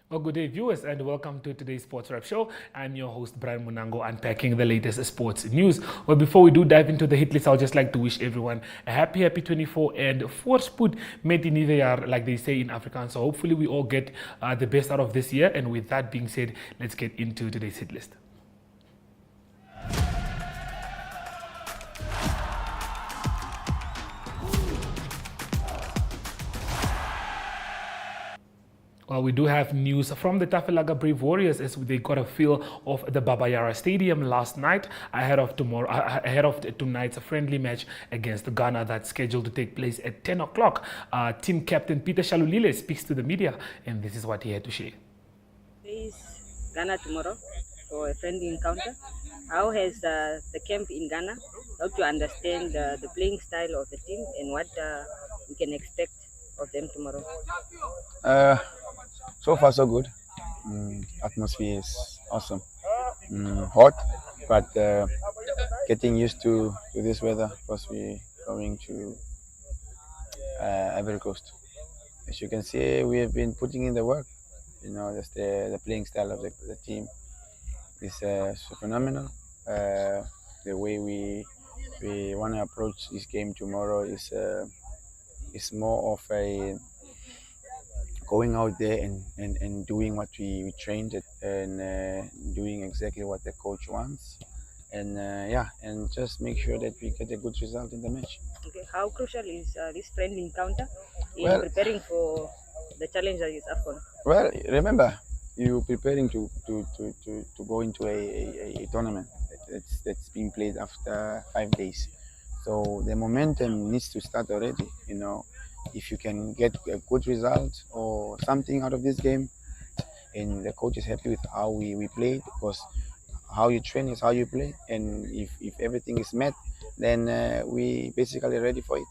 Well, good day, viewers, and welcome to today's Sports Wrap Show. I'm your host, Brian Munango, unpacking the latest sports news. Well, before we do dive into the hit list, I'll just like to wish everyone a happy 24 and voorspoed met in the jaar, like they say in Afrikaans. So hopefully we all get the best out of this year. And with that being said, let's get into today's hit list. Well, we do have news from the Tafel Lager Brave Warriors as they got a feel of the Baba Yara Stadium last night ahead of tonight's friendly match against Ghana that's scheduled to take place at 10 o'clock. Team captain Peter Shalulile speaks to the media, and this is what he had to share. Face Ghana tomorrow for a friendly encounter. How has the camp in Ghana helped you understand the playing style of the team and what we can expect of them tomorrow? So far, so good. Atmosphere is awesome. Hot, but getting used to this weather because we're going to Ivory Coast. As you can see, we have been putting in the work. You know, that's the playing style of the team is so phenomenal. The way we want to approach this game tomorrow is more of a going out there and doing what we trained at and doing exactly what the coach wants, and and just make sure that we get a good result in the match. Okay, how crucial is this friendly encounter in preparing for the challenge that is AFCON? Well, remember, you're preparing to go into a tournament that's being played after 5 days. So the momentum needs to start already, you know. If you can get a good result or something out of this game, and the coach is happy with how we played, because how you train is how you play, and if everything is met, then we basically ready for it.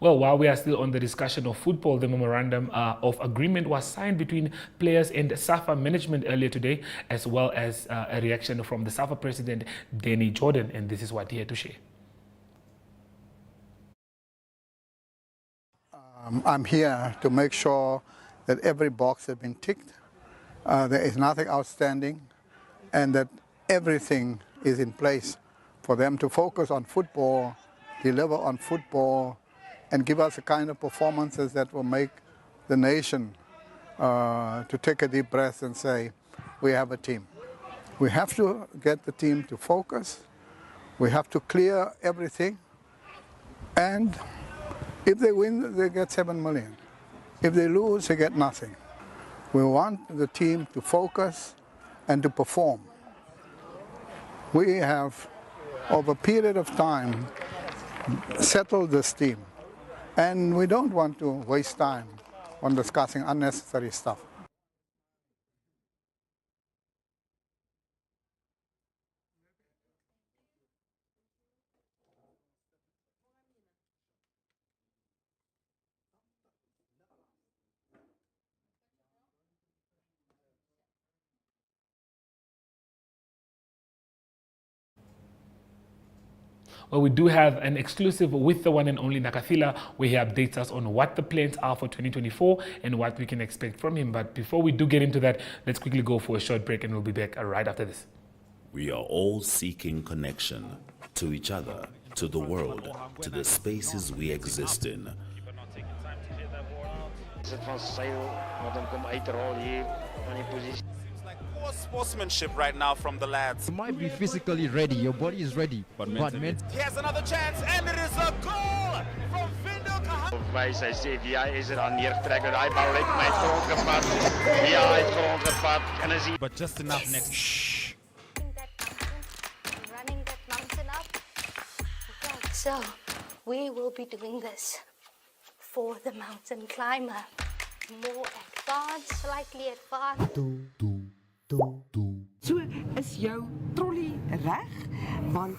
Well, while we are still on the discussion of football, the Memorandum of Agreement was signed between players and SAFA management earlier today, as well as a reaction from the SAFA president, Jordaan, and this is what he had to share. I'm here to make sure that every box has been ticked, there is nothing outstanding, and that everything is in place for them to focus on football, deliver on football, and give us the kind of performances that will make the nation to take a deep breath and say, we have a team. We have to get the team to focus. We have to clear everything. And if they win, they get 7 million. If they lose, they get nothing. We want the team to focus and to perform. We have, over a period of time, settled this team. And we don't want to waste time on discussing unnecessary stuff. Well, we do have an exclusive with the one and only Nakathila, where he updates us on what the plans are for 2024 and what we can expect from him. But before we do get into that, let's quickly go for a short break, and we'll be back right after this. We are all seeking connection to each other, to the world, to the spaces we exist in. Sportsmanship right now from the lads. You might be physically ready, your body is ready, but mentally. He has another chance, and it is a goal from Vindo Kahan. Wij zijn CVI is er aan neertrekken. Hij bal lijkt mij grond gepakt. Ja, hij heeft grond gepakt. En dan zie But just enough next. Shh. Running that mountain up. Okay, so we will be doing this for the mountain climber. More advanced, slightly advanced. So is jou trolley reg? Want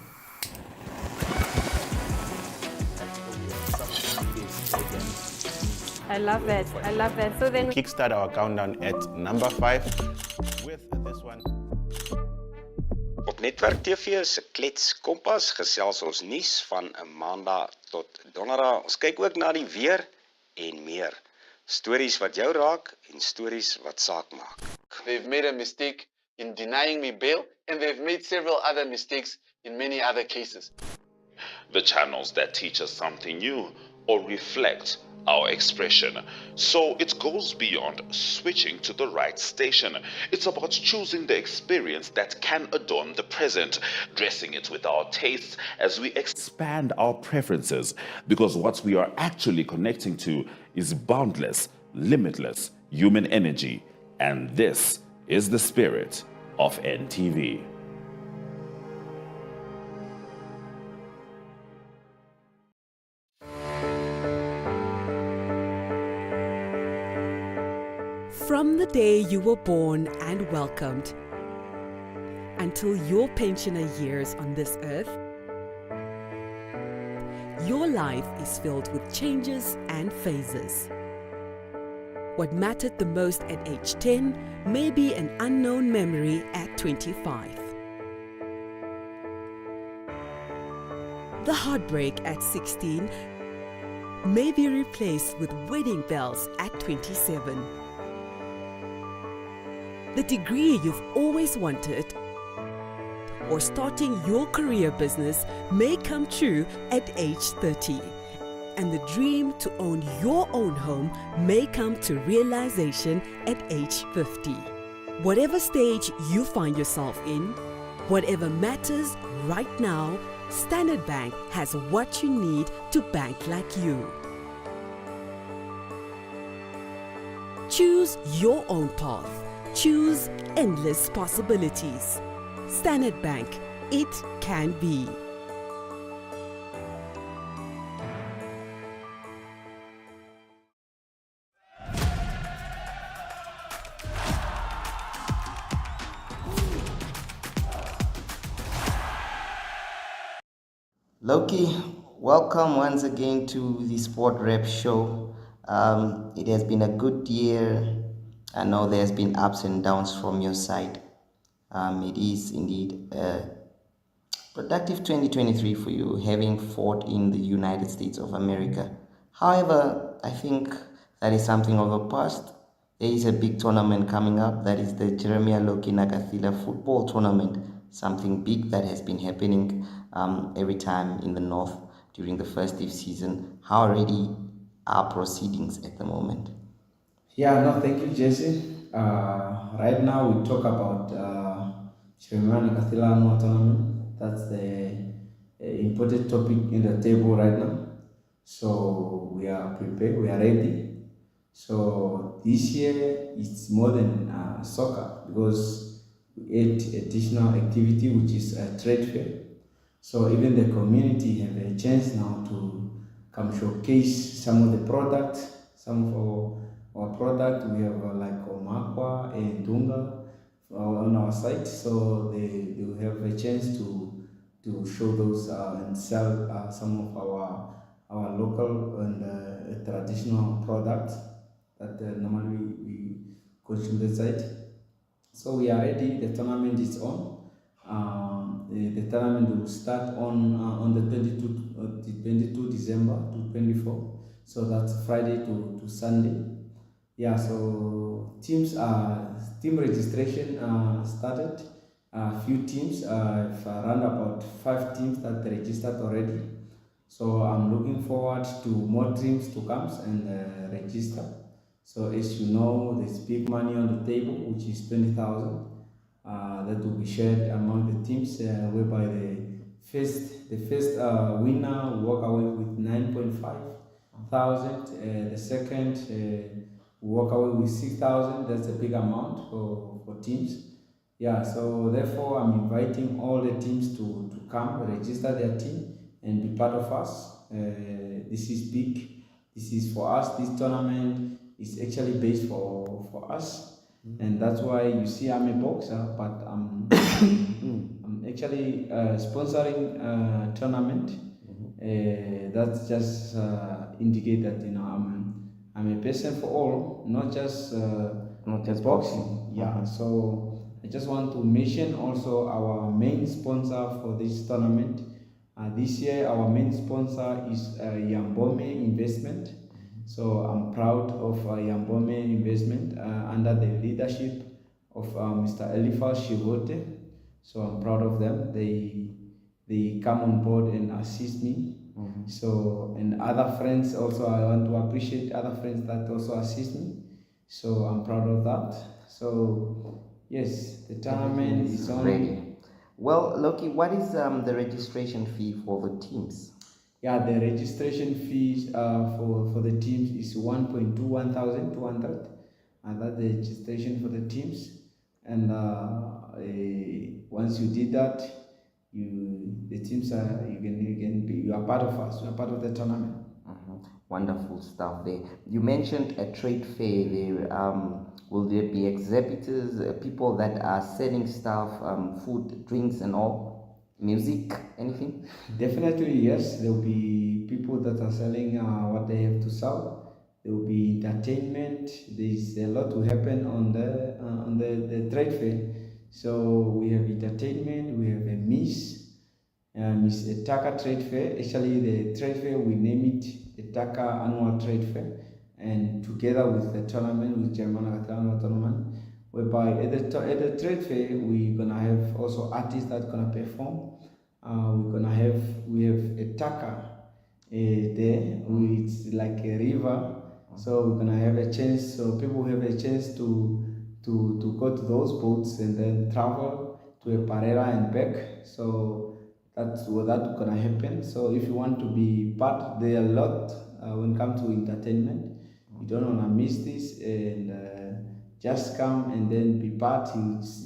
I love it. I love it. So then Kickstart our countdown at number 5 with this one. Op Netwerk TV se Klets Kompas gesels ons nuus van 'n Maandag tot Donderdag. Ons kyk ook na die weer en meer. Stories wat jou raak en stories wat saak maak. They've made a mistake in denying me bail, and they've made several other mistakes in many other cases. The channels that teach us something new or reflect our expression. So it goes beyond switching to the right station. It's about choosing the experience that can adorn the present, dressing it with our tastes as we expand our preferences, because what we are actually connecting to is boundless, limitless human energy. And this is the spirit of NTV. From the day you were born and welcomed until your pensioner years on this earth, your life is filled with changes and phases. What mattered the most at age 10 may be an unknown memory at 25. The heartbreak at 16 may be replaced with wedding bells at 27. The degree you've always wanted or starting your career business may come true at age 30. And the dream to own your own home may come to realization at age 50. Whatever stage you find yourself in, whatever matters right now, Standard Bank has what you need to bank like you. Choose your own path. Choose endless possibilities. Standard Bank, it can be. Loki, welcome once again to the Sport Rep Show. It has been a good year. I know there's been ups and downs from your side. It is indeed a productive 2023 for you, having fought in the United States of America. However, I think that is something of a past. There is a big tournament coming up. That is the Jeremiah Loki Nakathila football tournament. Something big that has been happening every time in the north during the festive season. How already are proceedings at the moment? Yeah, no, thank you, Jesse. Right now we talk about Jeremiah Nakathila annual tournament. That's the important topic in the table right now. So we are prepared, we are ready. So this year it's more than soccer, because we add additional activity, which is a trade fair. So even the community have a chance now to come showcase some of the products, some of our product. We have like Omakwa and Dunga on our site, so they will have a chance to show those and sell some of our local and traditional products that normally we consume the site. So we are ready. The tournament is on. The tournament will start on the 22 December to 24. So that's Friday to Sunday. Yeah. So team registration started. A few teams. I've run about 5 teams that registered already. So I'm looking forward to more teams to come and register. So as you know, there's big money on the table, which is 20,000. That will be shared among the teams, whereby the first winner will walk away with 9.5 thousand. The second will walk away with 6,000. That's a big amount for teams. Yeah. So therefore, I'm inviting all the teams to come register their team and be part of us. This is big. This is for us. This tournament is actually based for us. And that's why you see I'm a boxer, but I'm actually sponsoring a tournament. That's just indicate that I'm a person for all, not just boxing. Yeah. So I just want to mention also our main sponsor for this tournament. This year, our main sponsor is Yambome Investment. So I'm proud of Yambome Investment under the leadership of Mr. Elifa Shivote. So I'm proud of them. They come on board and assist me. So, and other friends also, I want to appreciate other friends that also assist me. So I'm proud of that. So yes, the tournament is on. Ready. Well, Loki, what is the registration fee for the teams? Yeah, the registration fees for the teams is 1,200, and that's the registration for the teams. And once you did that, the teams you are part of us. You are part of the tournament. Wonderful stuff there. You mentioned a trade fair there. Will there be exhibitors, people that are selling stuff, food, drinks, and all? Music, anything? Definitely, yes. There will be people that are selling what they have to sell. There will be entertainment. There's a lot to happen on the trade fair. So we have entertainment. We have a Miss Etaka Trade Fair. Actually, the trade fair, we name it Etaka Annual Trade Fair, and together with the tournament, with German Annual Tournament, whereby at the trade fair, we're gonna have also artists that gonna perform. We have Etaka there, it's like a river, so we're gonna have a chance. So people have a chance to go to those boats and then travel to a Parera and back. So that's gonna happen. So if you want to be part, there are a lot when it comes to entertainment. You don't wanna miss this, and just come and then be part.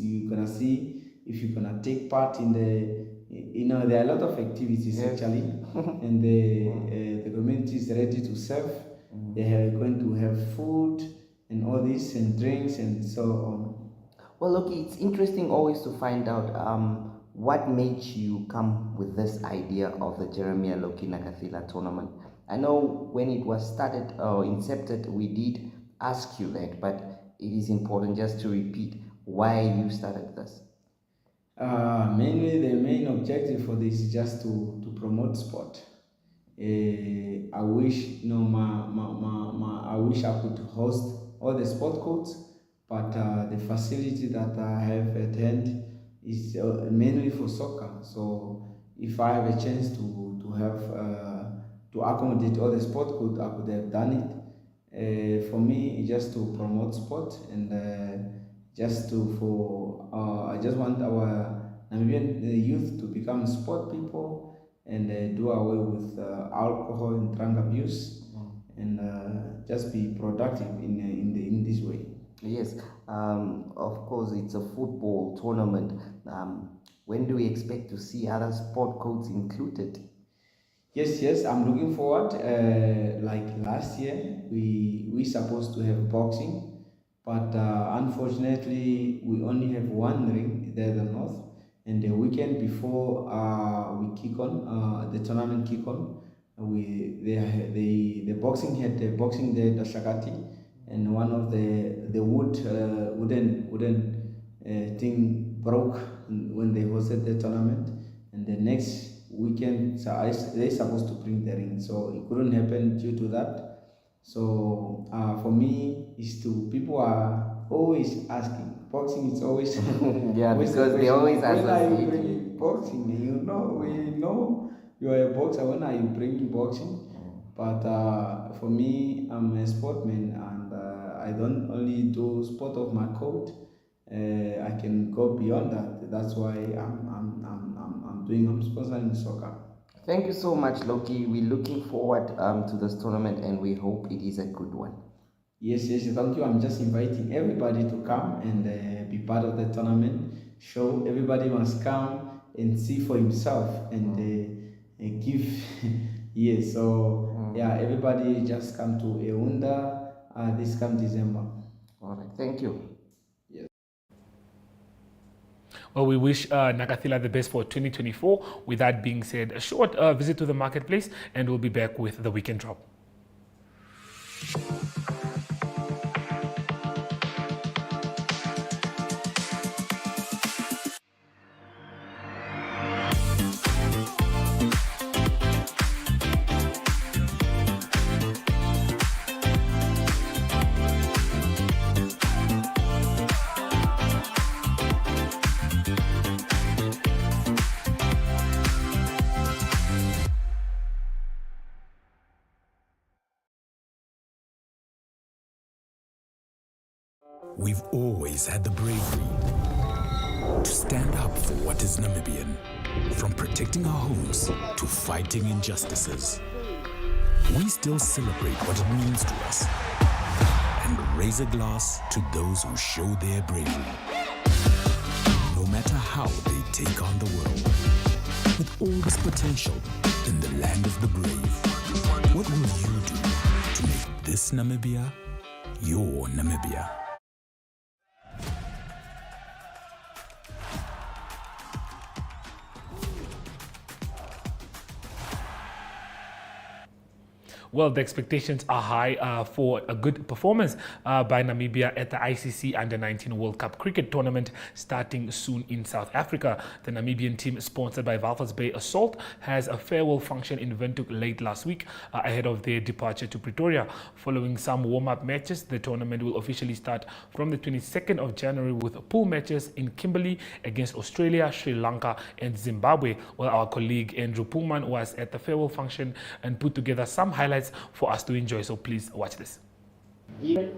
You're gonna see if you're gonna take part in the. There are a lot of activities actually, and the community is ready to serve. They are going to have food and all this and drinks and so on. Well, look, it's interesting always to find out what made you come with this idea of the Jeremiah Loki Nakathila tournament. I know when it was started or incepted, we did ask you that, but it is important just to repeat why you started this. Mainly, the main objective for this is just to promote sport. I wish I wish I could host all the sport courts, but the facility that I have at hand is mainly for soccer. So if I have a chance to have to accommodate all the sport courts, I could have done it. For me, it's just to promote sport and I just want our Namibian youth to become sport people and do away with alcohol and drug abuse, and just be productive in this way. Yes, of course, it's a football tournament. When do we expect to see other sport codes included? Yes, I'm looking forward. Like last year, we supposed to have boxing, but unfortunately, we only have one ring there, the north. And the weekend before we kick on, the tournament kick on, the boxing had the boxing day at Shakati, and one of the wooden thing broke when they hosted the tournament, and the next weekend they supposed to bring the ring, so it couldn't happen due to that. So for me, people are always asking. Boxing is always yeah, because they always ask when are you bringing boxing? We know you are a boxer. When are you bringing boxing? But for me, I'm a sportsman, and I don't only do sport of my code. I can go beyond that. That's why I'm sponsoring soccer. Thank you so much, Loki. We're looking forward to this tournament, and we hope it is a good one. Yes, thank you. I'm just inviting everybody to come and be part of the tournament show. Everybody must come and see for himself and give. Yes, so yeah, everybody just come to Eunda this come December. All right, thank you. Yes. Well, we wish Nakathila the best for 2024. With that being said, a short visit to the marketplace, and we'll be back with the weekend drop. we've always had the bravery to stand up for what is Namibian, from protecting our homes to fighting injustices. We still celebrate what it means to us and raise a glass to those who show their bravery. No matter how they take on the world, with all this potential in the land of the brave, what will you do to make this Namibia your Namibia? Well, the expectations are high for a good performance by Namibia at the ICC Under-19 World Cup Cricket Tournament starting soon in South Africa. The Namibian team, sponsored by Walvis Bay Assault, has a farewell function in Windhoek late last week ahead of their departure to Pretoria. Following some warm-up matches, the tournament will officially start from the 22nd of January with pool matches in Kimberley against Australia, Sri Lanka and Zimbabwe. Well, our colleague Andrew Pullman was at the farewell function and put together some highlights for us to enjoy, so please watch this. The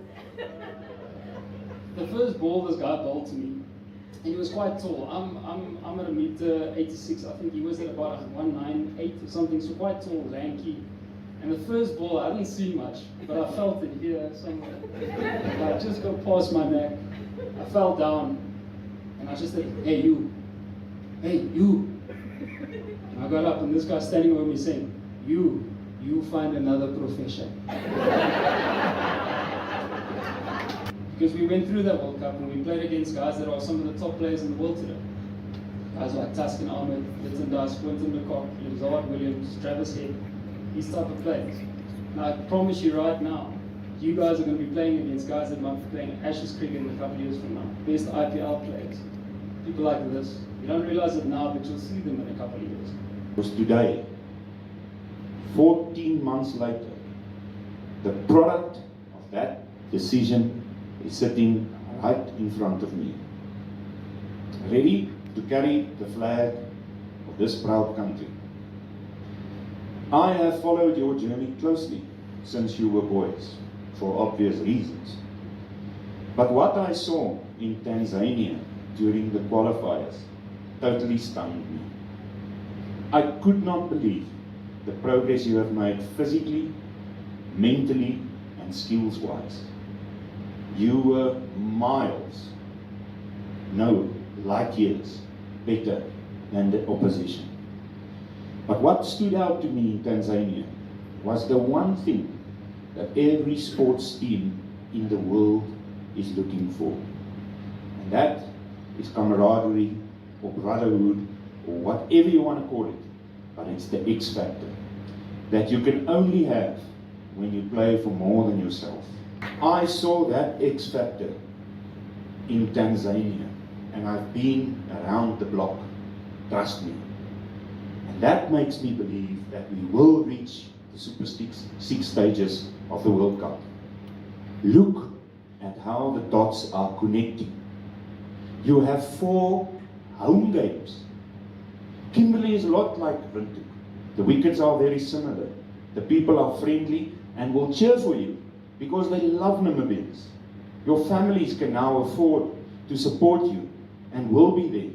first ball this guy bowled to me, and he was quite tall. I'm at a meter 86, I think he was at about 198 or something, so quite tall, lanky. And the first ball, I didn't see much, but I felt it here somewhere. I just got past my neck, I fell down, and I just said, hey you, and I got up, and this guy's standing over me saying, you find another profession. Because we went through that World Cup and we played against guys that are some of the top players in the world today. Guys like Tuscan Ahmed, Litton Das, Quinton McCock, Lizard Williams, Travis Head, these type of players. Now I promise you right now, you guys are going to be playing against guys that might be playing Ashes cricket in a couple of years from now. Best IPL players. People like this. You don't realize it now, but you'll see them in a couple of years. Because today, 14 months later, the product of that decision is sitting right in front of me, ready to carry the flag of this proud country. I have followed your journey closely since you were boys, for obvious reasons. But what I saw in Tanzania during the qualifiers totally stunned me. I could not believe the progress you have made physically, mentally, and skills-wise. You were miles, no, light years, better than the opposition. But what stood out to me in Tanzania was the one thing that every sports team in the world is looking for. And that is camaraderie, or brotherhood, or whatever you want to call it. But it's the X factor that you can only have when you play for more than yourself. I saw that X factor in Tanzania, and I've been around the block, trust me. And that makes me believe that we will reach the Super 6 stages of the World Cup. Look at how the dots are connecting. You have 4 home games. Kimberley is a lot like Windhoek. The wickets are very similar. The people are friendly and will cheer for you because they love Namibians. Your families can now afford to support you and will be there.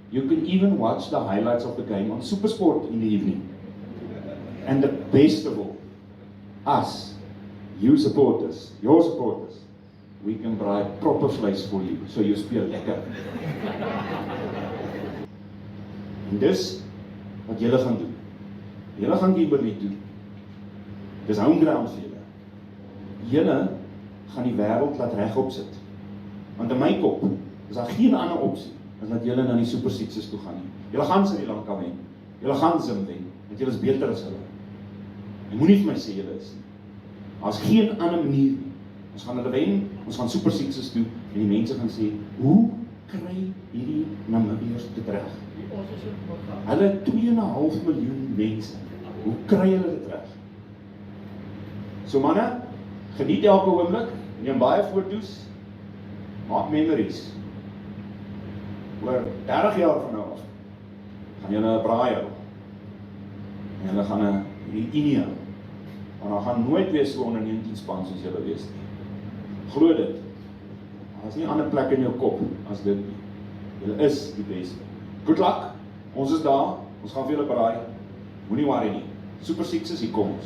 You can even watch the highlights of the game on SuperSport in the evening. And the best of all, us, you supporters, your supporters, we can buy proper vleis for you, so you speel lekker. En dis wat julle gaan doen. Julle gaan Kimberley doen. Dis home ground vir julle. Julle gaan die wêreld laat regop sit. Want in my kop is daar geen ander opsie as dat julle na die Super 6's toe gaan nie. Julle gaan Sri Lanka wen. Julle gaan Zim wen, want julle is beter as hulle. En moenie vir my sê julle is nie. Daar's geen ander manier nie. Ons gaan hulle wen, ons gaan Super 6's toe en die mense gaan sê, hoe kry hierdie Namibiërs dit reg? Hulle 2,5 miljoen mense. Hoe kry hulle dit reg? So manne, geniet elke oomblik, neem baie foto's, maak memories. Oor 30 jaar van nou af, gaan julle 'n braai hou. En julle gaan 'n reünie hou. Want daar gaan nooit weer so onder 19 span soos julle wees nie. Glo dit. Daar's nie 'n ander plek in jou kop as dit nie. Julle is die beste. Good luck. Ons is daar. Ons gaan vir julle braai. Moenie worry nie. Super Sixes, hier kom ons.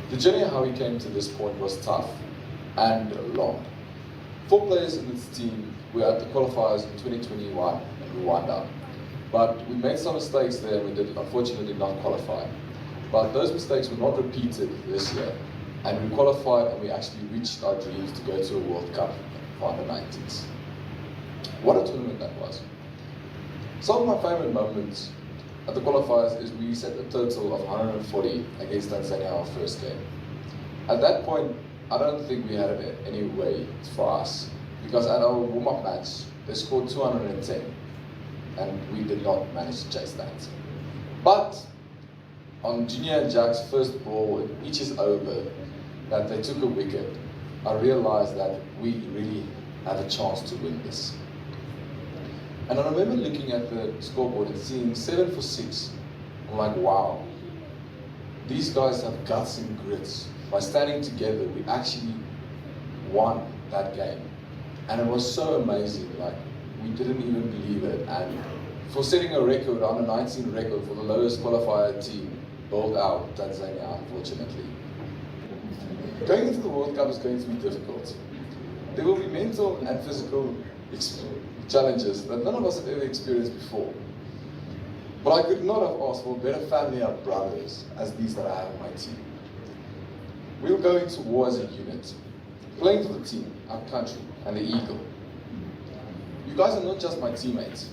The journey how we came to this point was tough and long. 4 players in this team were at the qualifiers in 2021 in Rwanda. But we made some mistakes there and we did unfortunately not qualify. But those mistakes were not repeated this year. And we qualified and we actually reached our dreams to go to a World Cup for under 19s. What a tournament that was. Some of my favorite moments at the qualifiers is we set a total of 140 against Tanzania our first game. At that point, I don't think we had it any way for us because at our warm-up match, they scored 210 and we did not manage to chase that. But on Junior and Jack's first ball in each is over, that they took a wicket, I realized that we really have a chance to win this. And I remember looking at the scoreboard and seeing 7 for 6. I'm like, wow, these guys have guts and grits. By standing together, we actually won that game. And it was so amazing, like, we didn't even believe it. And for setting a record, under 19 record for the lowest qualifier team, bowled out Tanzania, unfortunately. Going into the World Cup is going to be difficult. There will be mental and physical challenges that none of us have ever experienced before. But I could not have asked for a better family of brothers as these that I have on my team. We'll go into war as a unit, playing for the team, our country, and the Eagle. You guys are not just my teammates.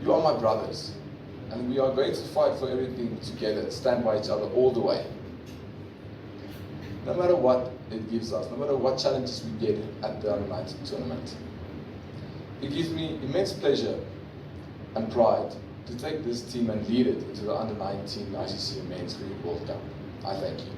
You are my brothers. And we are going to fight for everything together, stand by each other all the way. No matter what it gives us, no matter what challenges we get at the Under-19 tournament. It gives me immense pleasure and pride to take this team and lead it into the Under-19 ICC Men's Cricket World Cup. I thank you.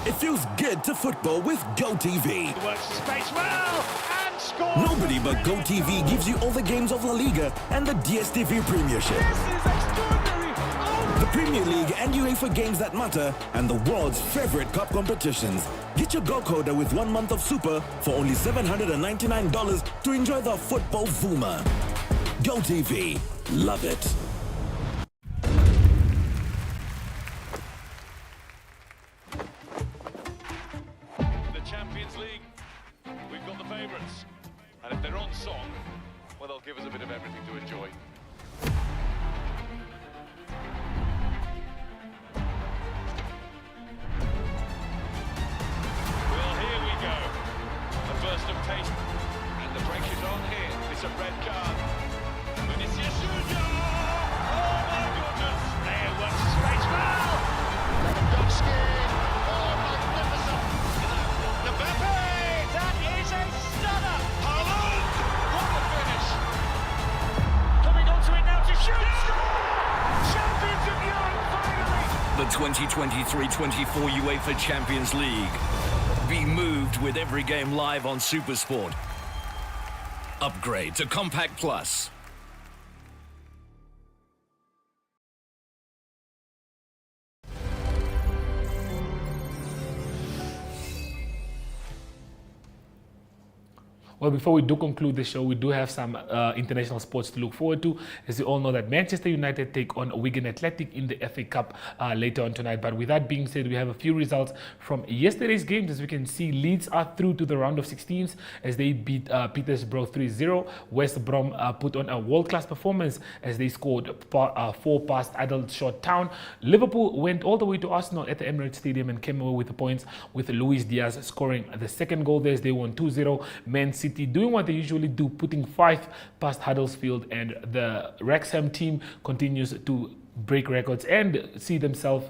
It feels good to football with GoTV. Works space well and scores. Nobody but GoTV gives you all the games of La Liga and the DStv Premiership. The Premier League and UEFA games that matter and the world's favorite cup competitions. Get your Go Coder with 1 month of Super for only $799 to enjoy the football Vuma. GoTV. Love it. And if they're on song, well, they'll give us a bit of everything to enjoy. Well, here we go. The first of taste. And the break is on here. It's a red card. Vinicius Junior! Oh, my goodness! There works the space well! Lewandowski! Oh, magnificent! The Pepe! That is a stunner! The 2023-24 UEFA Champions League. Be moved with every game live on SuperSport. Upgrade to Compact Plus. Well, before we do conclude the show, we do have some international sports to look forward to. As you all know that Manchester United take on Wigan Athletic in the FA Cup later on tonight. But with that being said, we have a few results from yesterday's games. As we can see, Leeds are through to the round of 16s as they beat Petersborough 3-0. West Brom put on a world-class performance as they scored 4 past Aldershot Town. Liverpool went all the way to Arsenal at the Emirates Stadium and came away with the points, with Luis Diaz scoring the second goal there as they won 2-0. Man City doing what they usually do, putting 5 past Huddersfield, and the Wrexham team continues to break records and see themselves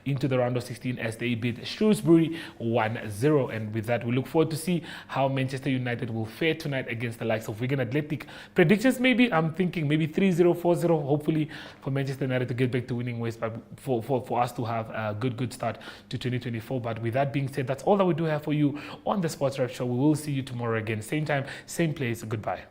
into the round of 16 as they beat Shrewsbury 1-0. And with that, we look forward to see how Manchester United will fare tonight against the likes of Wigan Athletic. Predictions, maybe I'm thinking maybe 3-0, 4-0, hopefully for Manchester United to get back to winning ways, but for us to have a good start to 2024. But with that being said, that's all that we do have for you on the Sports Wrap Show. We will see you tomorrow again, same time, same place. Goodbye.